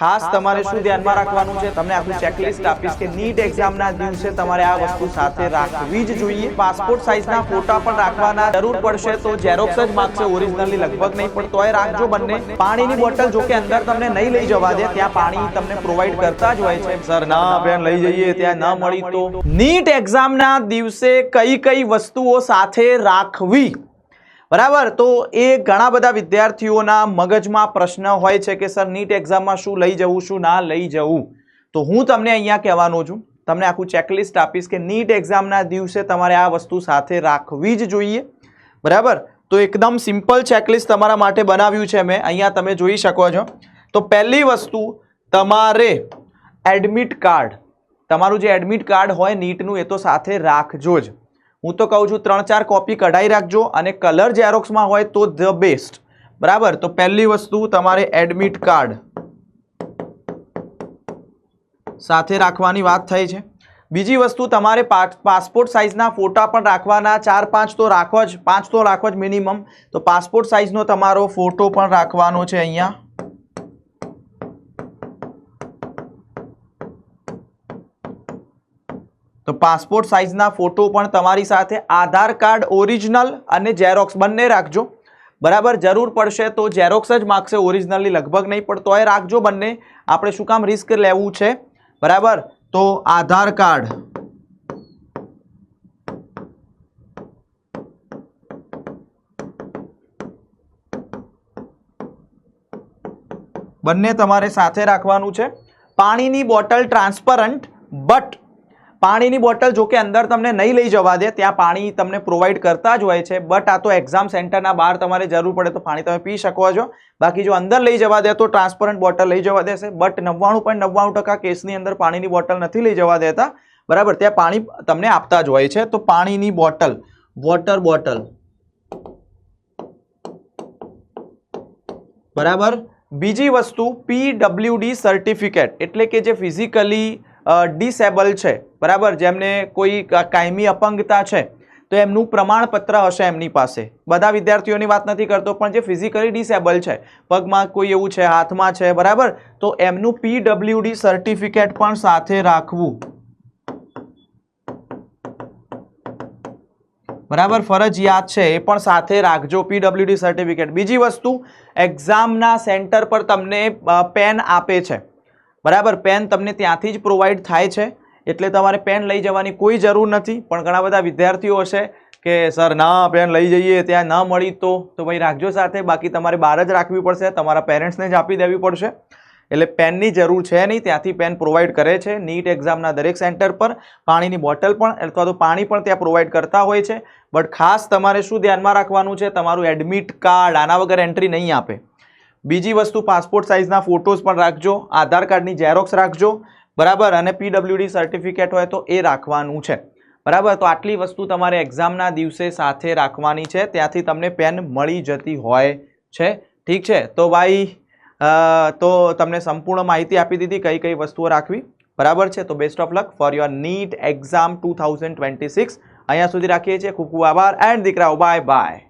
ખાસ તમારે શું ધ્યાનમાં રાખવાનું છે, તમને આખું ચેકલિસ્ટ આપીશ કે નીટ એક્ઝામના દિવસે તમારે આ વસ્તુ સાથે રાખવી જ જોઈએ। પાસપોર્ટ સાઇઝના ફોટા પણ રાખવાના, જરૂર પડશે તો ઝેરોક્સ જ માંગશે, ઓરિજિનલી લગભગ નહીં પણ તોય રાખજો બંને। પાણીની બોટલ જો કે અંદર તમને નહીં લઈ જવા દે, ત્યાં પાણી તમને પ્રોવાઈડ કરતા જ હોય છે। સર ના બેન લઈ જઈએ, ત્યાં ન મળી તો નીટ એક્ઝામના દિવસે કઈ કઈ વસ્તુઓ સાથે રાખવી, બરાબર। તો એ ઘણા બધા વિદ્યાર્થીઓના મગજમાં પ્રશ્ન હોય છે કે સર નીટ એક્ઝામમાં શું લઈ જવું, શું ના લઈ જવું। તો હું તમને અહીંયા કહેવાનો છું, તમને આખું ચેકલિસ્ટ આપીશ કે નીટ એક્ઝામના દિવસે તમારે આ વસ્તુ સાથે રાખવી જ જોઈએ, બરાબર। તો એકદમ સિમ્પલ ચેકલિસ્ટ તમારા માટે બનાવ્યું છે મેં, અહીંયા તમે જોઈ શકો છો। તો પહેલી વસ્તુ, તમારે એડમિટ કાર્ડ, તમારું જે એડમિટ કાર્ડ હોય નીટનું એ તો સાથે રાખજો જ। હું તો કહું છું 3-4 કોપી કઢાઈ રાખજો, અને કલર ઝેરોક્સમાં હોય તો ધ બેસ્ટ, બરાબર। તો પહેલી વસ્તુ તમારે એડમિટ કાર્ડ સાથે રાખવાની વાત થઈ છે। બીજી વસ્તુ, તમારે પાસપોર્ટ સાઇઝના ફોટા પણ રાખવાના, 4-5 તો રાખો જ, 5 તો રાખો જ મિનિમમ। તો પાસપોર્ટ સાઇઝનો તમારો ફોટો પણ રાખવાનો છે અહીંયા। તો પાસપોર્ટ સાઇઝના ફોટો પણ તમારી સાથે, આધાર કાર્ડ ઓરિજિનલ અને ઝેરોક્સ બંને રાખજો, બરાબર। જરૂર પડશે તો ઝેરોક્સ જ માગશે, ઓરિજિનલી લગભગ નહીં પણ તોય રાખજો બંને, આપણે શું કામ રિસ્ક લેવું છે, બરાબર। તો આધાર કાર્ડ બંને તમારે સાથે રાખવાનું છે। પાણીની બોટલ ટ્રાન્સપરન્ટ, બટ પાણીની બોટલ જો કે અંદર તમને નહીં લઈ જવા દે, ત્યાં પાણી તમને પ્રોવાઈડ કરતા જ હોય છે, બટ આ તો એક્ઝામ સેન્ટરના બહાર તમારે જરૂર પડે તો પાણી તમે પી શકો છો। બાકી જો અંદર લઈ જવા દે તો ટ્રાન્સપરન્ટ બોટલ લઈ જવા દેશે, બટ 99.99% કેસની અંદર પાણીની બોટલ નથી લઈ જવા દેતા, બરાબર। ત્યાં પાણી તમને આપતા જ હોય છે। તો પાણીની બોટલ, વોટર બોટલ, બરાબર। બીજી વસ્તુ, PWD સર્ટિફિકેટ, એટલે કે જે ફિઝિકલી ડિસેબલ છે, બરાબર, જેમને કોઈ કાયમી અપંગતા છે તો એમનું પ્રમાણપત્ર હશે એમની પાસે। બધા વિદ્યાર્થીઓની વાત નથી કરતો, પણ જે ફિઝિકલી ડિસેબલ છે, પગમાં કોઈ એવું છે, હાથમાં છે, બરાબર, તો એમનું PWD સર્ટિફિકેટ પણ સાથે રાખવું, બરાબર, ફરજિયાત છે, એ પણ સાથે રાખજો PWD સર્ટિફિકેટ। બીજી વસ્તુ, એક્ઝામના સેન્ટર પર તમને પેન આપે છે, બરાબર, પેન તમને ત્યાંથી જ પ્રોવાઈડ થાય છે, એટલે તમારે પેન લઈ જવાની કોઈ જરૂર નથી। પણ ઘણા બધા વિદ્યાર્થીઓ હશે કે સર ના પેન લઈ જઈએ, ત્યાં ન મળી તો ભાઈ રાખજો સાથે, બાકી તમારે બહાર જ રાખવી પડશે, તમારા પેરેન્ટ્સને જ આપી દેવી પડશે, એટલે પેનની જરૂર છે નહીં, ત્યાંથી પેન પ્રોવાઈડ કરે છે નીટ એક્ઝામના દરેક સેન્ટર પર। પાણીની બોટલ પણ અથવા તો પાણી પણ ત્યાં પ્રોવાઈડ કરતા હોય છે, બટ ખાસ તમારે શું ધ્યાનમાં રાખવાનું છે, તમારું એડમિટ કાર્ડ, આના વગર એન્ટ્રી નહીં આપે। બીજી વસ્તુ, પાસપોર્ટ સાઇઝના ફોટોઝ પણ રાખજો, આધાર કાર્ડની ઝેરોક્સ રાખજો, બરાબર, અને PWD સર્ટિફિકેટ હોય તો એ રાખવાનું છે, બરાબર। તો આટલી વસ્તુ તમારે એક્ઝામના દિવસે સાથે રાખવાની છે, ત્યાંથી તમને પેન મળી જતી હોય છે, ઠીક છે। તો ભાઈ તો તમને સંપૂર્ણ માહિતી આપી દીધી કઈ કઈ વસ્તુઓ રાખવી, બરાબર છે। તો best of luck for your NEET exam 2026। અહીંયા સુધી રાખીએ છીએ, ખૂબ ખૂબ આભાર, એન્ડ દીકરાઓ બાય બાય।